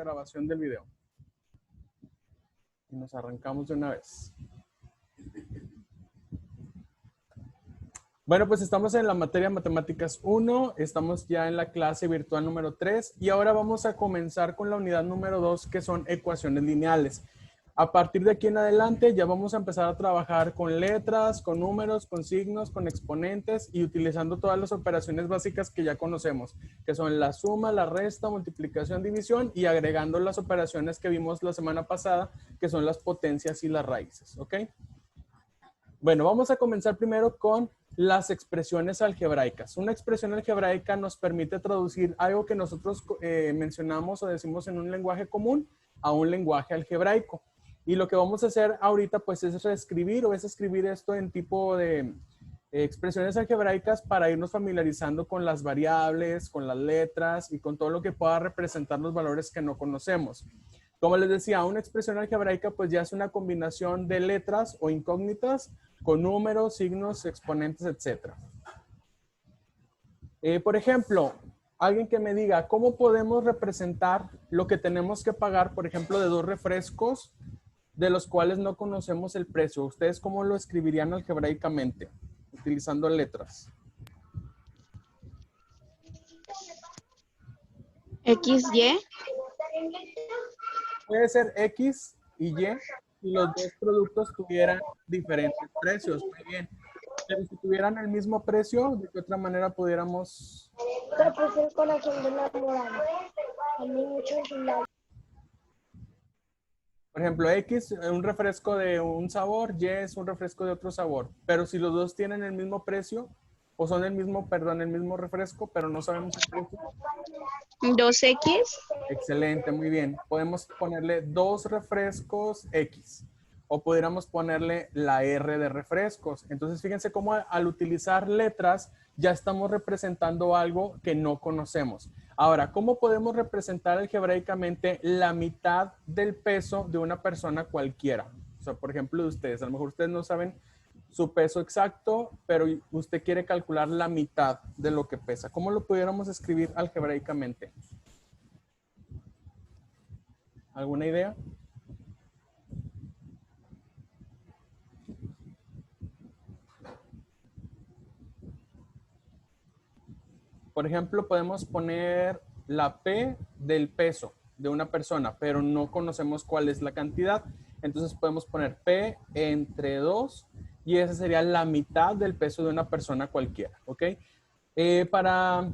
grabación del video. Y nos arrancamos de una vez. Bueno, pues estamos en la materia Matemáticas 1, estamos ya en la clase virtual número 3 y ahora vamos a comenzar con la unidad número 2, que son ecuaciones lineales. A partir de aquí en adelante ya vamos a empezar a trabajar con letras, con números, con signos, con exponentes y utilizando todas las operaciones básicas que ya conocemos, que son la suma, la resta, multiplicación, división y agregando las operaciones que vimos la semana pasada, que son las potencias y las raíces, ¿ok? Bueno, vamos a comenzar primero con las expresiones algebraicas. Una expresión algebraica nos permite traducir algo que nosotros mencionamos o decimos en un lenguaje común a un lenguaje algebraico. Y lo que vamos a hacer ahorita pues es reescribir o es escribir esto en tipo de expresiones algebraicas para irnos familiarizando con las variables, con las letras y con todo lo que pueda representar los valores que no conocemos. Como les decía, una expresión algebraica pues ya es una combinación de letras o incógnitas con números, signos, exponentes, etc. Por ejemplo, alguien que me diga, ¿cómo podemos representar lo que tenemos que pagar, por ejemplo, de 2 refrescos de los cuales no conocemos el precio? ¿Ustedes cómo lo escribirían algebraicamente, utilizando letras? XY. Puede ser X y Y si los dos productos tuvieran diferentes precios. Muy bien. Pero si tuvieran el mismo precio, ¿de qué otra manera pudiéramos? Pero pues el corazón de la morada. A mí mucho en su lado. Por ejemplo, X es un refresco de un sabor, Y es un refresco de otro sabor. Pero si los dos tienen el mismo precio, o son el mismo, perdón, el mismo refresco, pero no sabemos el precio. 2X. Excelente, muy bien. Podemos ponerle 2 refrescos X. O pudiéramos ponerle la R de refrescos. Entonces, fíjense cómo al utilizar letras ya estamos representando algo que no conocemos. Ahora, ¿cómo podemos representar algebraicamente la mitad del peso de una persona cualquiera? O sea, por ejemplo, de ustedes. A lo mejor ustedes no saben su peso exacto, pero usted quiere calcular la mitad de lo que pesa. ¿Cómo lo pudiéramos escribir algebraicamente? ¿Alguna idea? Por ejemplo, podemos poner la P del peso de una persona, pero no conocemos cuál es la cantidad. Entonces podemos poner P entre 2 y esa sería la mitad del peso de una persona cualquiera, ¿ok? Para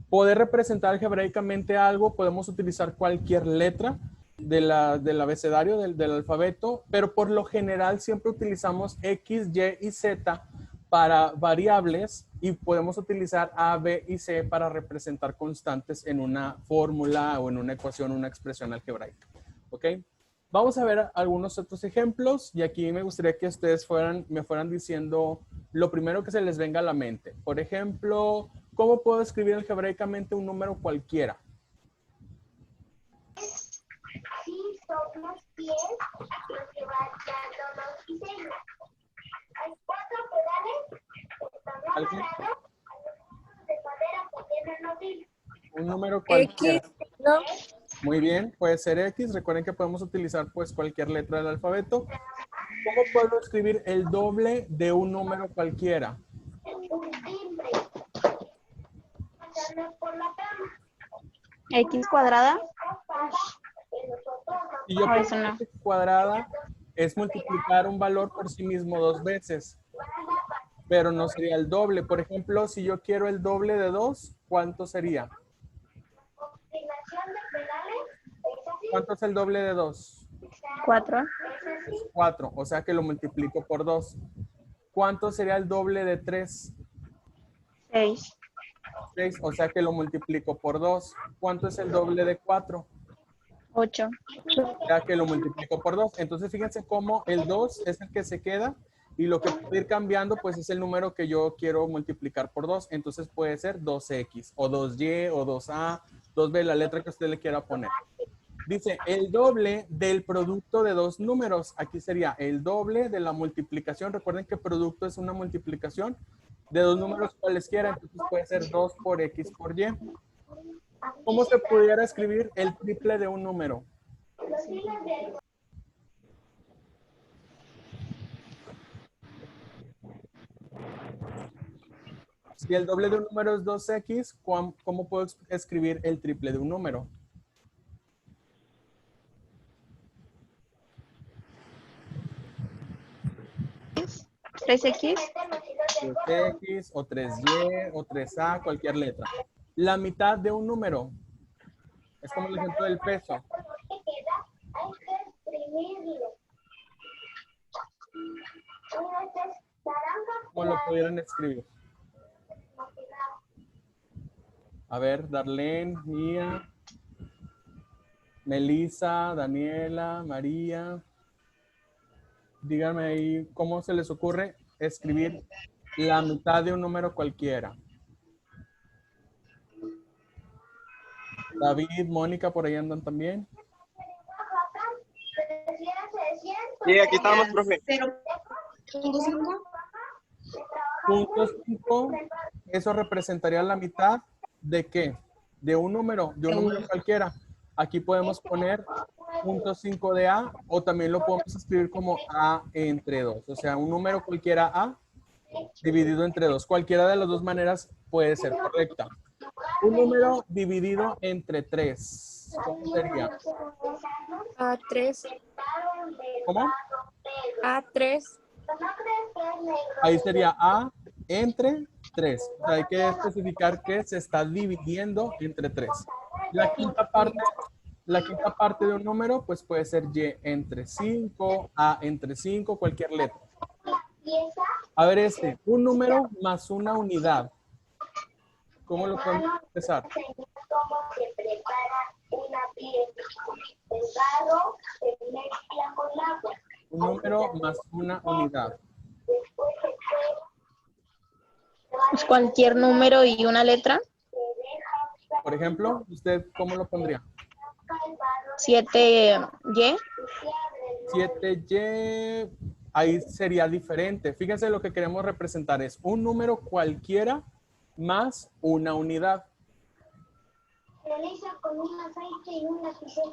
poder representar algebraicamente algo, podemos utilizar cualquier letra del abecedario, del alfabeto, pero por lo general siempre utilizamos X, Y y Z para variables y podemos utilizar A, B y C para representar constantes en una fórmula o en una ecuación, una expresión algebraica. ¿Ok? Vamos a ver algunos otros ejemplos y aquí me gustaría que ustedes me fueran diciendo lo primero que se les venga a la mente. Por ejemplo, ¿cómo puedo escribir algebraicamente un número cualquiera? Sí, son los pies los que van dando los diseños. Hay 4 pedales, están ¿Alguien? amarrados a los de madera que tienen los hilos. Un número cualquiera. X, ¿no? Muy bien, puede ser X. Recuerden que podemos utilizar pues cualquier letra del alfabeto. ¿Cómo puedo escribir el doble de un número cualquiera? Un timbre. Pasarlo por la cama. X cuadrada. Si yo No, pongo eso no. X cuadrada, es multiplicar un valor por sí mismo 2 veces, pero no sería el doble. Por ejemplo, si yo quiero el doble de 2, ¿cuánto sería? Combinación de pedales es así. ¿Cuánto es el doble de 2? 4. Es 4, o sea que lo multiplico por 2. ¿Cuánto sería el doble de 3? 6. 6, o sea que lo multiplico por 2. ¿Cuánto es el doble de 4? 8. Ya que lo multiplico por 2. Entonces, fíjense cómo el 2 es el que se queda y lo que puede ir cambiando, pues es el número que yo quiero multiplicar por 2. Entonces, puede ser 2X o 2Y o 2A, 2B, la letra que usted le quiera poner. Dice, el doble del producto de 2 números. Aquí sería el doble de la multiplicación. Recuerden que producto es una multiplicación de 2 números cualesquiera. Entonces, puede ser 2 por X por Y. ¿Cómo se pudiera escribir el triple de un número? Los hilos del Si el doble de un número es 2x, ¿cómo puedo escribir el triple de un número? ¿3X? los hilos del 3x o 3y o 3a, cualquier letra. La mitad de un número. Es como el ejemplo del peso. que queda, hay que exprimirlo. Este es naranja. ¿Cómo lo pudieran escribir? A ver, Darlene, Mía, Melissa, Daniela, María. Díganme ahí cómo se les ocurre escribir la mitad de un número cualquiera. David, Mónica, por ahí andan también. Sí, aquí estamos, profe. 0.5. Punto 5, eso representaría la mitad de ¿qué? De un número cualquiera. Aquí podemos poner punto 5 de A o también lo podemos escribir como A entre 2. O sea, un número cualquiera A dividido entre 2. Cualquiera de las dos maneras puede ser correcta. Un número dividido entre 3. ¿Cómo sería? A3. ¿Cómo? A3. Ahí sería A entre 3. O sea, hay que especificar que se está dividiendo entre 3. La quinta parte de un número, pues puede ser Y entre 5, A entre 5, cualquier letra. A ver un número más una unidad. ¿Cómo lo podemos expresar? Cómo se prepara una pieza. El barro se mezcla con agua. Un número más una unidad. Después se Pues cualquier número y una letra. Por ejemplo, ¿usted cómo lo pondría? 7Y. 7y, ahí sería diferente. Fíjense, lo que queremos representar es un número cualquiera más una unidad. realiza con un aceite y una lapicero.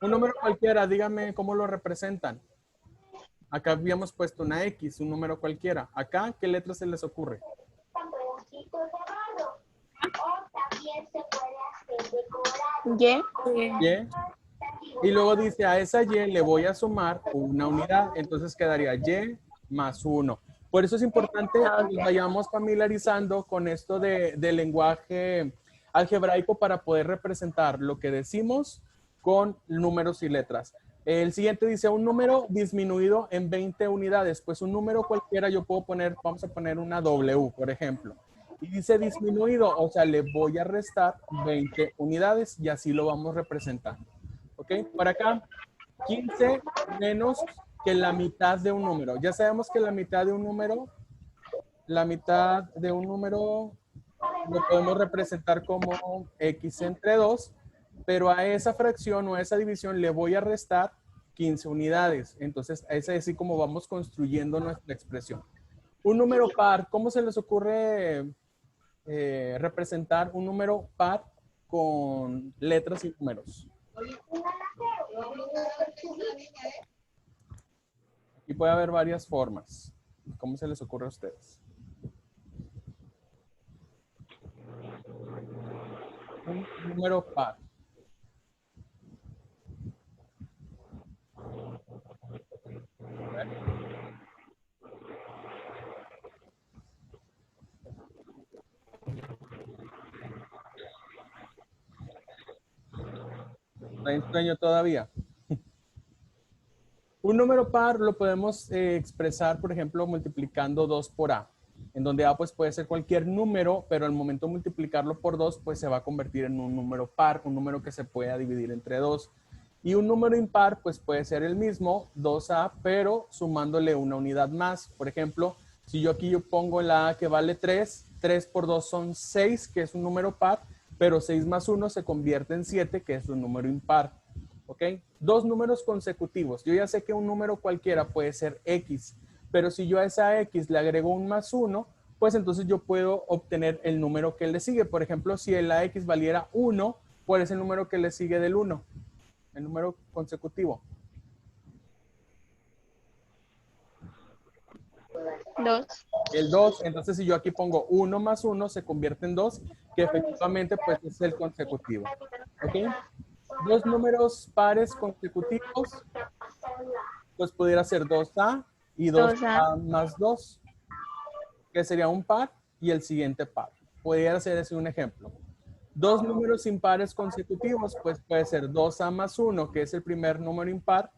Un número cualquiera, díganme cómo lo representan. Acá habíamos puesto una X, un número cualquiera. Acá, ¿qué letra se les ocurre? Pedacitos de barro. O también se puede hacer decorado. Y. Y luego dice, a esa Y le voy a sumar una unidad. Entonces quedaría Y más 1. Por eso es importante que nos vayamos familiarizando con esto del lenguaje algebraico para poder representar lo que decimos con números y letras. El siguiente dice un número disminuido en 20 unidades. Pues un número cualquiera yo puedo poner, vamos a poner una W, por ejemplo. Y dice disminuido, o sea, le voy a restar 20 unidades y así lo vamos representando. ¿Ok? Por acá, 15 menos que la mitad de un número. Ya sabemos que la mitad de un número lo podemos representar como X entre 2, pero a esa fracción o a esa división le voy a restar 15 unidades. Entonces, es así como vamos construyendo nuestra expresión. Un número par, ¿cómo se les ocurre representar un número par con letras y números? Y puede haber varias formas. ¿Cómo se les ocurre a ustedes? Un número par. ¿Está en sueño todavía? Un número par lo podemos expresar, por ejemplo, multiplicando 2 por A, en donde A pues puede ser cualquier número, pero al momento de multiplicarlo por 2, pues se va a convertir en un número par, un número que se pueda dividir entre 2. Y un número impar, pues puede ser el mismo, 2A, pero sumándole una unidad más. Por ejemplo, si yo pongo la A que vale 3, 3 por 2 son 6, que es un número par, pero 6 más 1 se convierte en 7, que es un número impar. ¿Ok? Dos números consecutivos. Yo ya sé que un número cualquiera puede ser X, pero si yo a esa X le agrego un más 1, pues entonces yo puedo obtener el número que le sigue. Por ejemplo, si la X valiera 1, ¿cuál es el número que le sigue del 1? El número consecutivo. 2. El 2, entonces si yo aquí pongo 1 más 1 se convierte en 2, que efectivamente pues es el consecutivo. ¿Ok? Dos números pares consecutivos, pues pudiera ser 2A y 2A más 2, que sería un par, y el siguiente par. Pudiera ser ese un ejemplo. Dos números impares consecutivos, pues puede ser 2A más 1, que es el primer número impar,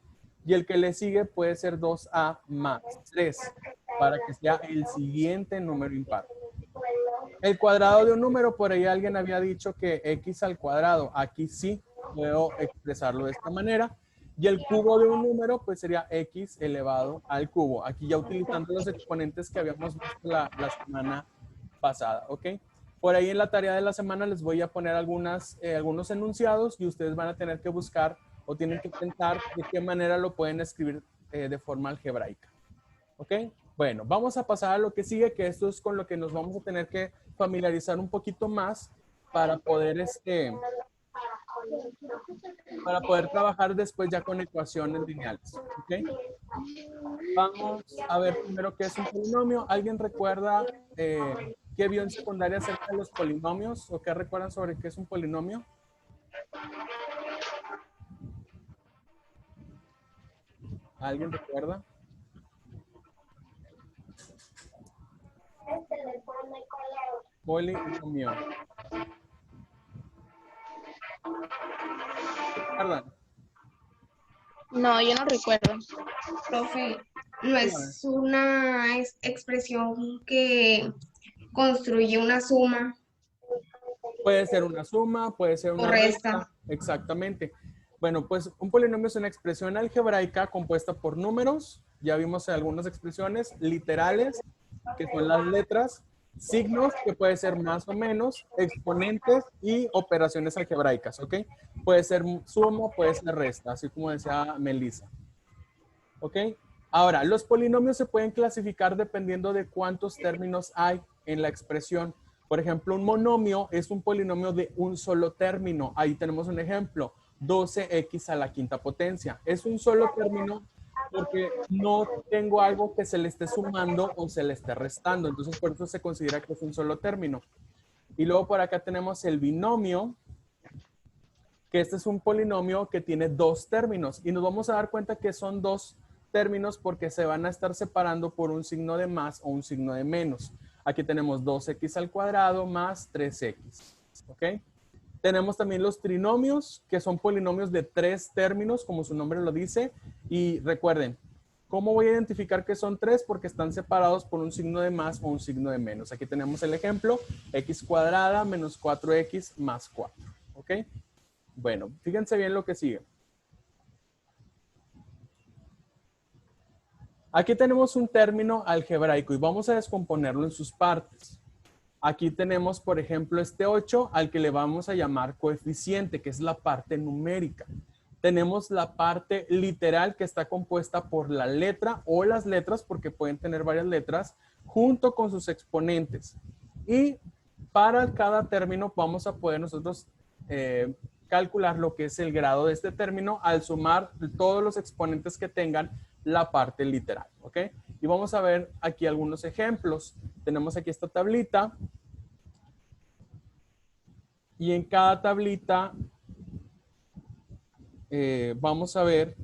y el que le sigue puede ser 2A más 3, para que sea el siguiente número impar. El cuadrado de un número, por ahí alguien había dicho que X al cuadrado. Aquí sí puedo expresarlo de esta manera. Y el cubo de un número, pues sería X elevado al cubo. Aquí ya utilizando los exponentes que habíamos visto la semana pasada, ¿ok? Por ahí en la tarea de la semana les voy a poner algunos enunciados y ustedes van a tener que buscar o tienen que pensar de qué manera lo pueden escribir de forma algebraica. ¿Ok? Bueno, vamos a pasar a lo que sigue, que esto es con lo que nos vamos a tener que familiarizar un poquito más para poder, trabajar después ya con ecuaciones lineales. ¿Ok? Vamos a ver primero qué es un polinomio. ¿Alguien recuerda qué vio en secundaria acerca de los polinomios o qué recuerdan sobre qué es un polinomio? ¿Alguien recuerda? Polinomio. ¿Recuerdan? No, yo no recuerdo. Profe, no es una expresión que construye una suma Puede ser una suma, puede ser o una resta. resta. Exactamente. Bueno, pues un polinomio es una expresión algebraica compuesta por números. Ya vimos algunas expresiones literales, que son las letras, signos, que puede ser más o menos, exponentes y operaciones algebraicas, ¿ok? Puede ser suma, puede ser resta, así como decía Melissa. ¿Ok? Ahora, los polinomios se pueden clasificar dependiendo de cuántos términos hay en la expresión. Por ejemplo, un monomio es un polinomio de un solo término. Ahí tenemos un ejemplo, 12x a la quinta potencia. Es un solo término porque no tengo algo que se le esté sumando o se le esté restando. Entonces, por eso se considera que es un solo término. Y luego por acá tenemos el binomio, que este es un polinomio que tiene dos términos. Y nos vamos a dar cuenta que son dos términos porque se van a estar separando por un signo de más o un signo de menos. Aquí tenemos 2x al cuadrado más 3x. ¿Ok? Tenemos también los trinomios, que son polinomios de tres términos, como su nombre lo dice. Y recuerden, ¿cómo voy a identificar que son tres? Porque están separados por un signo de más o un signo de menos. Aquí tenemos el ejemplo, x cuadrada menos 4x más 4. ¿Ok? Bueno, fíjense bien lo que sigue. Aquí tenemos un término algebraico y vamos a descomponerlo en sus partes. Aquí tenemos, por ejemplo, este 8 al que le vamos a llamar coeficiente, que es la parte numérica. Tenemos la parte literal que está compuesta por la letra o las letras, porque pueden tener varias letras, junto con sus exponentes. Y para cada término vamos a poder nosotros calcular lo que es el grado de este término al sumar todos los exponentes que tengan la parte literal, ¿ok? Y vamos a ver aquí algunos ejemplos. Tenemos aquí esta tablita y en cada tablita vamos a ver,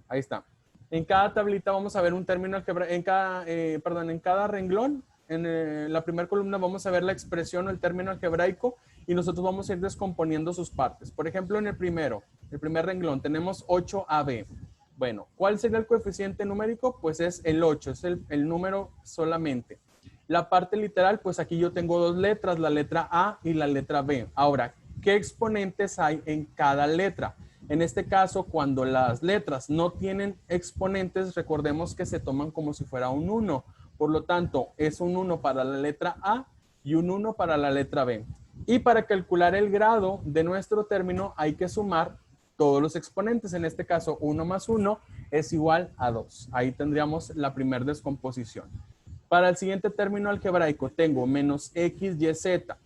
ahí está. En cada tablita vamos a ver un término algebraico, en cada renglón, en la primera columna vamos a ver la expresión o el término algebraico y nosotros vamos a ir descomponiendo sus partes. Por ejemplo, en el primer renglón tenemos 8AB. Bueno, ¿cuál sería el coeficiente numérico? Pues es el 8, es el número solamente. La parte literal, pues aquí yo tengo dos letras, la letra A y la letra B. Ahora, ¿qué exponentes hay en cada letra? En este caso, cuando las letras no tienen exponentes, recordemos que se toman como si fuera un 1. Por lo tanto, es un 1 para la letra A y un 1 para la letra B. Y para calcular el grado de nuestro término hay que sumar todos los exponentes. En este caso, 1 más 1 es igual a 2. Ahí tendríamos la primera descomposición. Para el siguiente término algebraico tengo menos x, y, z.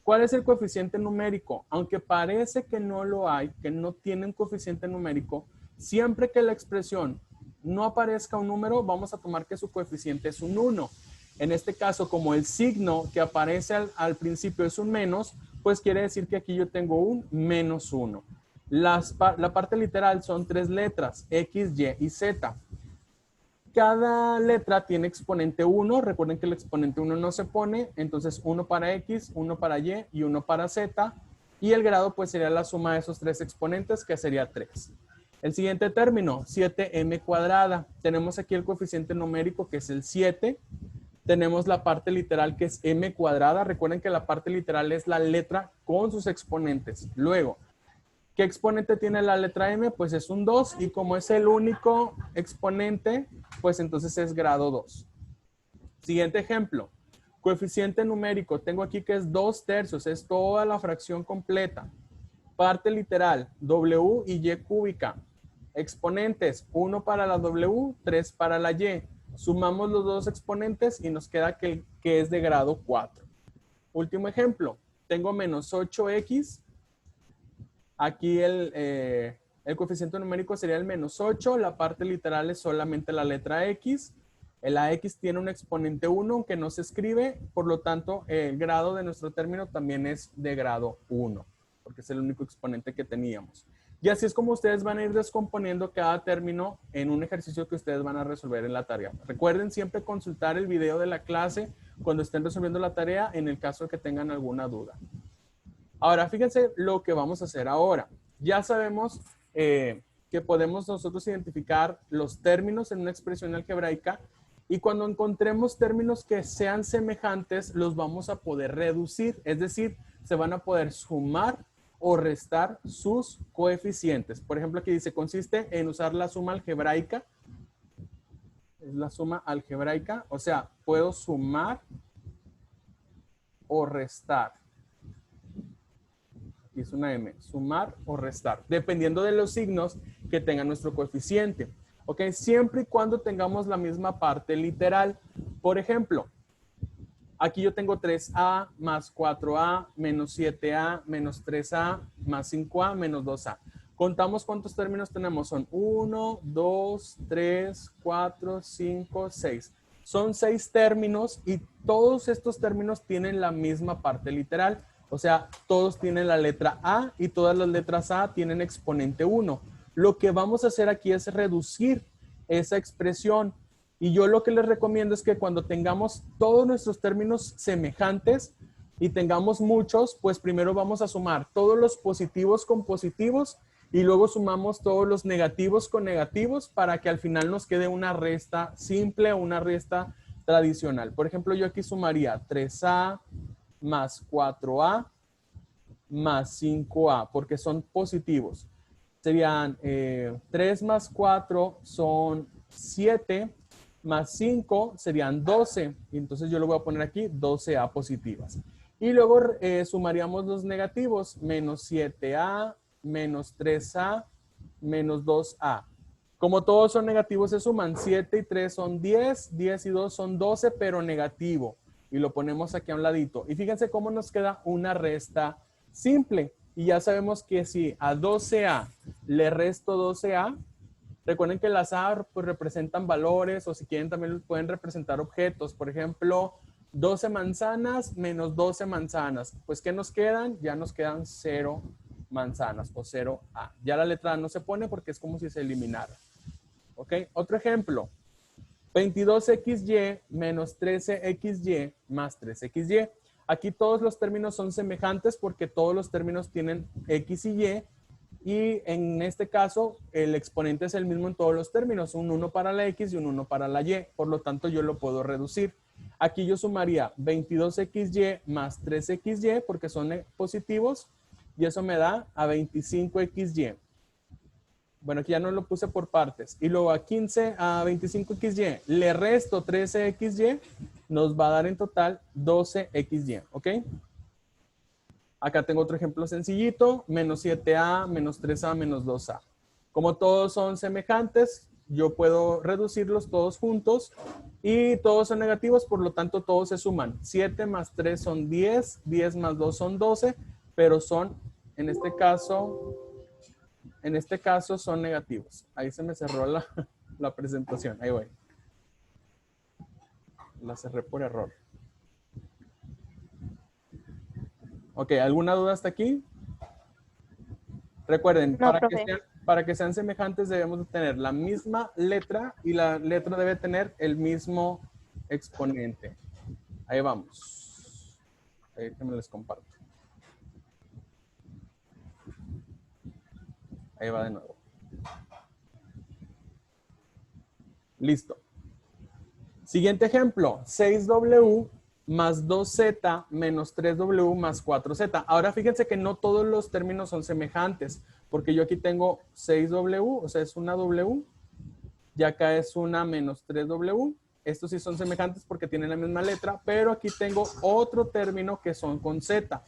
¿Cuál es el coeficiente numérico? Aunque parece que no lo hay, que no tiene un coeficiente numérico, siempre que la expresión no aparezca un número, vamos a tomar que su coeficiente es un 1. En este caso, como el signo que aparece al principio es un menos, pues quiere decir que aquí yo tengo un menos 1. La parte literal son 3 letras, x, y y z. Cada letra tiene exponente 1. Recuerden que el exponente 1 no se pone. Entonces 1 para x, 1 para y y 1 para z. Y el grado pues sería la suma de esos 3 exponentes, que sería 3. El siguiente término, 7m cuadrada. Tenemos aquí el coeficiente numérico que es el 7. Tenemos la parte literal que es m cuadrada. Recuerden que la parte literal es la letra con sus exponentes. Luego, ¿qué exponente tiene la letra m? Pues es un 2 y como es el único exponente, pues entonces es grado 2. Siguiente ejemplo. Coeficiente numérico. Tengo aquí que es 2/3, es toda la fracción completa. Parte literal, w y y cúbica. Exponentes, 1 para la w, 3 para la y. Sumamos los dos exponentes y nos queda que es de grado 4. Último ejemplo. Tengo menos 8x. Aquí el coeficiente numérico sería el menos 8. La parte literal es solamente la letra x. El ax tiene un exponente 1, aunque no se escribe. Por lo tanto, el grado de nuestro término también es de grado 1, porque es el único exponente que teníamos. Y así es como ustedes van a ir descomponiendo cada término en un ejercicio que ustedes van a resolver en la tarea. Recuerden siempre consultar el video de la clase cuando estén resolviendo la tarea en el caso de que tengan alguna duda. Ahora, fíjense lo que vamos a hacer ahora. Ya sabemos que podemos nosotros identificar los términos en una expresión algebraica y cuando encontremos términos que sean semejantes, los vamos a poder reducir. Es decir, se van a poder sumar o restar sus coeficientes. Por ejemplo, aquí dice, consiste en usar la suma algebraica. Es la suma algebraica. O sea, puedo sumar o restar. Aquí es una M. Sumar o restar. Dependiendo de los signos que tenga nuestro coeficiente. ¿Ok? Siempre y cuando tengamos la misma parte literal. Por ejemplo, aquí yo tengo 3a más 4a menos 7a menos 3a más 5a menos 2a. Contamos cuántos términos tenemos. Son 1, 2, 3, 4, 5, 6. Son 6 términos y todos estos términos tienen la misma parte literal. O sea, todos tienen la letra A y todas las letras A tienen exponente 1. Lo que vamos a hacer aquí es reducir esa expresión. Y yo lo que les recomiendo es que cuando tengamos todos nuestros términos semejantes y tengamos muchos, pues primero vamos a sumar todos los positivos con positivos y luego sumamos todos los negativos con negativos para que al final nos quede una resta simple o una resta tradicional. Por ejemplo, yo aquí sumaría 3a más 4a más 5a porque son positivos. Serían 3 más 4 son 7 más 5 serían 12. Y entonces yo lo voy a poner aquí 12a positivas. Y luego sumaríamos los negativos. Menos 7a, menos 3a, menos 2a. Como todos son negativos se suman. 7 y 3 son 10. 10 y 2 son 12, pero negativo. Y lo ponemos aquí a un ladito. Y fíjense cómo nos queda una resta simple. Y ya sabemos que si a 12a le resto 12a, recuerden que las A pues, representan valores o si quieren también pueden representar objetos. Por ejemplo, 12 manzanas menos 12 manzanas. Pues, ¿qué nos quedan? Ya nos quedan 0 manzanas o 0A. Ya la letra A no se pone porque es como si se eliminara. ¿Ok? Otro ejemplo. 22xy menos 13xy más 3xy. Aquí todos los términos son semejantes porque todos los términos tienen x y y. Y en este caso, el exponente es el mismo en todos los términos. Un 1 para la x y un 1 para la y. Por lo tanto, yo lo puedo reducir. Aquí yo sumaría 22xy más 3xy porque son positivos. Y eso me da a 25xy. Bueno, aquí ya no lo puse por partes. Y luego a 25xy le resto 13xy. Nos va a dar en total 12xy. ¿Ok? Acá tengo otro ejemplo sencillito. Menos 7a, menos 3a, menos 2a. Como todos son semejantes, yo puedo reducirlos todos juntos y todos son negativos, por lo tanto todos se suman. 7 más 3 son 10, 10 más 2 son 12, pero son, en este caso son negativos. Ahí se me cerró la presentación, ahí voy. La cerré por error. Ok, ¿alguna duda hasta aquí? Recuerden, No, profe. para que sean semejantes debemos de tener la misma letra y la letra debe tener el mismo exponente. Ahí vamos. Ahí que me les comparto. Ahí va de nuevo. Listo. Siguiente ejemplo. 6W más 2Z menos 3W más 4Z. Ahora fíjense que no todos los términos son semejantes, porque yo aquí tengo 6W, o sea, es una W, y acá es una menos 3W. Estos sí son semejantes porque tienen la misma letra, pero aquí tengo otro término que son con Z,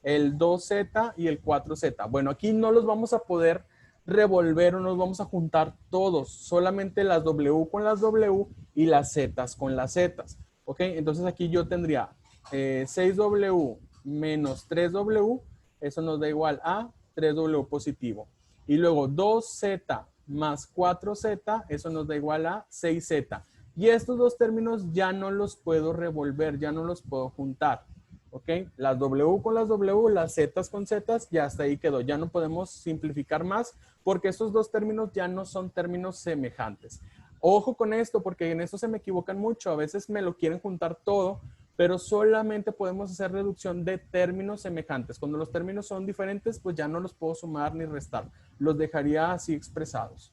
el 2Z y el 4Z. Bueno, aquí no los vamos a poder revolver o nos vamos a juntar todos, solamente las W con las W y las Z con las Z. ¿Ok? Entonces aquí yo tendría 6W menos 3W, eso nos da igual a 3W positivo. Y luego 2Z más 4Z, eso nos da igual a 6Z. Y estos dos términos ya no los puedo revolver, ya no los puedo juntar. ¿Ok? Las W con las W, las Z con Z, ya hasta ahí quedó. Ya no podemos simplificar más porque estos dos términos ya no son términos semejantes. Ojo con esto porque en esto se me equivocan mucho. A veces me lo quieren juntar todo, pero solamente podemos hacer reducción de términos semejantes. Cuando los términos son diferentes, pues ya no los puedo sumar ni restar. Los dejaría así expresados.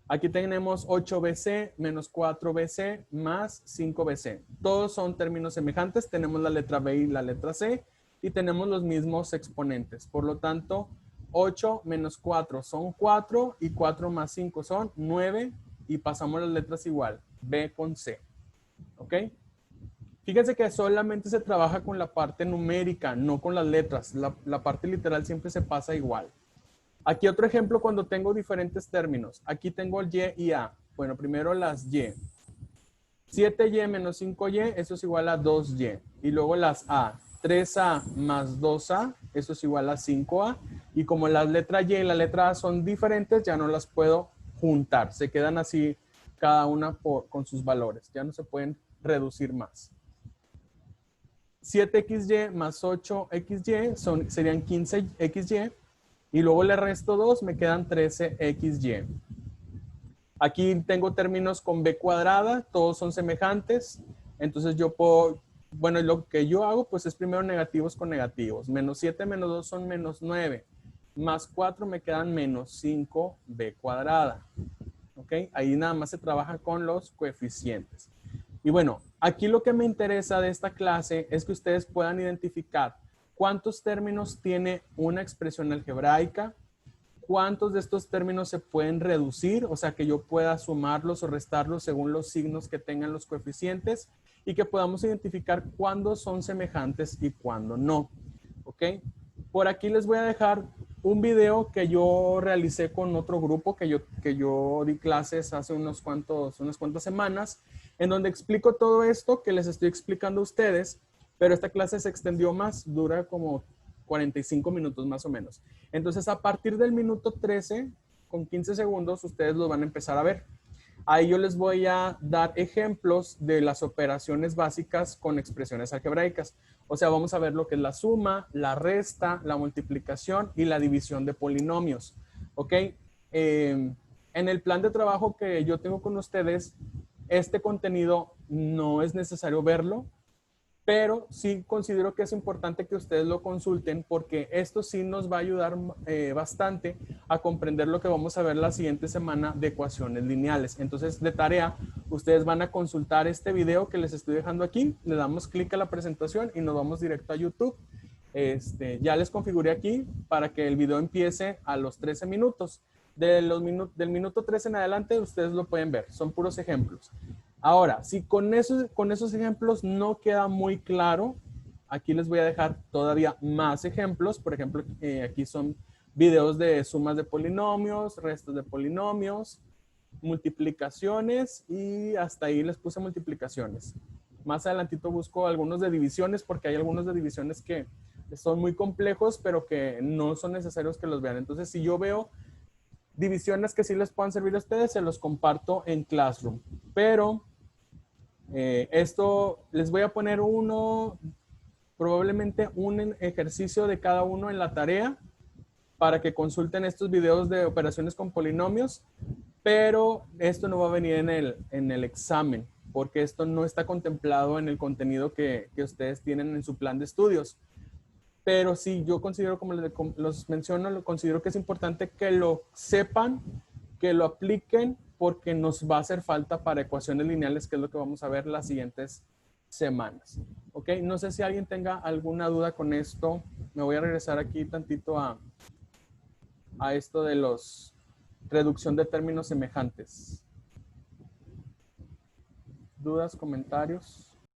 Aquí tenemos 8BC menos 4BC más 5BC. Todos son términos semejantes. Tenemos la letra B y la letra C y tenemos los mismos exponentes. Por lo tanto, 8 menos 4 son 4 y 4 más 5 son 9 y pasamos las letras igual, B con C. ¿Ok? Fíjense que solamente se trabaja con la parte numérica, no con las letras. La parte literal siempre se pasa igual. Aquí otro ejemplo cuando tengo diferentes términos. Aquí tengo el Y y A. Bueno, primero las Y. 7Y menos 5Y, eso es igual a 2Y. Y luego las A. 3A más 2A, eso es igual a 5A. Y como las letras Y y la letra A son diferentes, ya no las puedo juntar. Se quedan así cada una con sus valores. Ya no se pueden reducir más. 7XY más 8XY serían 15XY. Y luego le resto 2, me quedan 13XY. Aquí tengo términos con B cuadrada, todos son semejantes. Entonces yo puedo, bueno, lo que yo hago pues es primero negativos con negativos. Menos 7 menos 2 son menos 9. Más 4 me quedan menos 5B cuadrada. ¿Ok? Ahí nada más se trabaja con los coeficientes. Y bueno, aquí lo que me interesa de esta clase es que ustedes puedan identificar cuántos términos tiene una expresión algebraica, cuántos de estos términos se pueden reducir, o sea que yo pueda sumarlos o restarlos según los signos que tengan los coeficientes y que podamos identificar cuándo son semejantes y cuándo no. ¿Ok? Por aquí les voy a dejar un video que yo realicé con otro grupo que yo di clases hace unas cuantas semanas, en donde explico todo esto que les estoy explicando a ustedes, pero esta clase se extendió más, dura como 45 minutos más o menos. Entonces, a partir del minuto 13, con 15 segundos, ustedes lo van a empezar a ver. Ahí yo les voy a dar ejemplos de las operaciones básicas con expresiones algebraicas. O sea, vamos a ver lo que es la suma, la resta, la multiplicación y la división de polinomios. ¿Ok? En el plan de trabajo que yo tengo con ustedes, este contenido no es necesario verlo, pero sí considero que es importante que ustedes lo consulten porque esto sí nos va a ayudar bastante a comprender lo que vamos a ver la siguiente semana de ecuaciones lineales. Entonces, de tarea, ustedes van a consultar este video que les estoy dejando aquí, le damos clic a la presentación y nos vamos directo a YouTube. Ya les configuré aquí para que el video empiece a los 13 minutos. Del minuto 13 en adelante, ustedes lo pueden ver, son puros ejemplos. Ahora, si con esos ejemplos no queda muy claro, aquí les voy a dejar todavía más ejemplos. Por ejemplo, aquí son videos de sumas de polinomios, restos de polinomios, multiplicaciones y hasta ahí les puse multiplicaciones. Más adelantito busco algunos de divisiones porque hay algunos de divisiones que son muy complejos pero que no son necesarios que los vean. Entonces, si yo veo divisiones que sí les puedan servir a ustedes, se los comparto en Classroom. Pero esto les voy a poner probablemente un ejercicio de cada uno en la tarea para que consulten estos videos de operaciones con polinomios, pero esto no va a venir en el examen, porque esto no está contemplado en el contenido que ustedes tienen en su plan de estudios. Pero sí, yo considero, como los menciono, lo considero que es importante que lo sepan, que lo apliquen, porque nos va a hacer falta para ecuaciones lineales, que es lo que vamos a ver las siguientes semanas. ¿Ok? No sé si alguien tenga alguna duda con esto. Me voy a regresar aquí tantito a esto de los reducción de términos semejantes. ¿Dudas, comentarios?